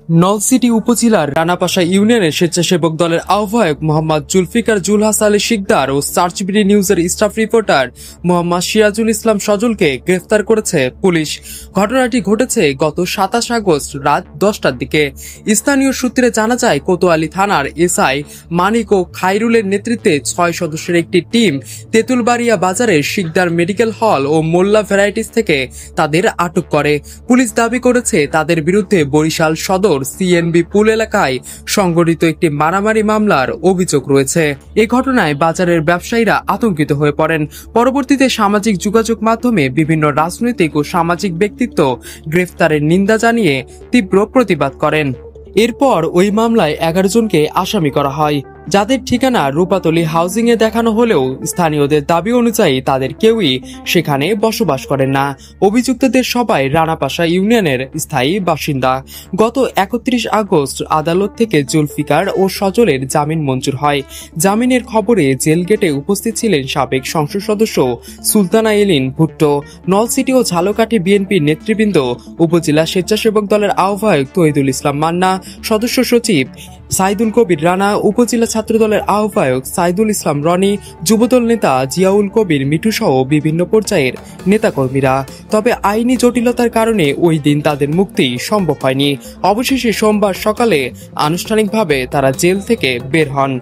নলছিটি উপজেলার রানাপাশা ইউনিয়নের স্বেচ্ছাসেবক দলের আহ্বায়ক মোহাম্মদ জুলফিকার জুলহাস আলী শিকদার ও সার্চবিডি নিউজের স্টাফ রিপোর্টার মোহাম্মদ সিরাজুল ইসলাম সজলকে গ্রেফতার করেছে পুলিশ। ঘটনাটি ঘটেছে গত ২৭ আগস্ট রাত ১০টার দিকে। স্থানীয় সূত্রে জানা যায়, কোতোয়ালী থানার এসআই মানিক ও খাইরুলের নেতৃত্বে ৬ সদস্যের একটি টিম তেঁতুলবাড়িয়া বাজারের শিকদার মেডিকেল হল ও মোল্লা ভ্যারাইটিস থেকে তাদের আটক করে। পুলিশ দাবি করেছে তাদের বিরুদ্ধে বরিশাল সদর সিএনবি পুল এলাকায় সংঘটিত একটি মারামারি মামলার অভিযোগ রয়েছে। এ ঘটনায় বাজারের ব্যবসায়ীরা আতঙ্কিত হয়ে পড়েন। পরবর্তীতে সামাজিক যোগাযোগ মাধ্যমে বিভিন্ন রাজনৈতিক ও সামাজিক ব্যক্তিত্ব গ্রেফতারের নিন্দা জানিয়ে তীব্র প্রতিবাদ করেন। এরপর ওই মামলায় ১১ জনকে আসামি করা হয়, যাদের ঠিকানা রূপাতলী হাউজিং এ দেখানো হলেও স্থানীয়দের দাবি অনুযায়ী তাদের কেউই সেখানে বসবাস করেন না। অভিযুক্তদের সবাই রানাপাশা ইউনিয়নের স্থায়ী বাসিন্দা। গত ৩১ আগস্ট আদালত থেকে জুলফিকার ও সজলের জামিন মঞ্জুর হয়। জামিনের খবরে জেল গেটে উপস্থিত ছিলেন সাবেক সংসদ সদস্য সুলতানা এলিন ভুট্টো, নলছিটি ও ঝালকাঠি বিএনপির নেতৃবৃন্দ, উপজেলা স্বেচ্ছাসেবক দলের আহ্বায়ক তহিদুল ইসলাম মান্না, সদস্য সচিব সাইদুল কবির রানা, উপজেলা ছাত্র দলের আহ্বায়ক সাইদুল ইসলাম রনি, যুবদল নেতা জিয়াউল কবির মিঠু সহ বিভিন্ন পর্যায়ের নেতাকর্মীরা। তবে আইনি জটিলতার কারণে ওই দিন তাদের মুক্তি সম্ভব হয়নি। অবশেষে সোমবার সকালে আনুষ্ঠানিকভাবে তারা জেল থেকে বের হন।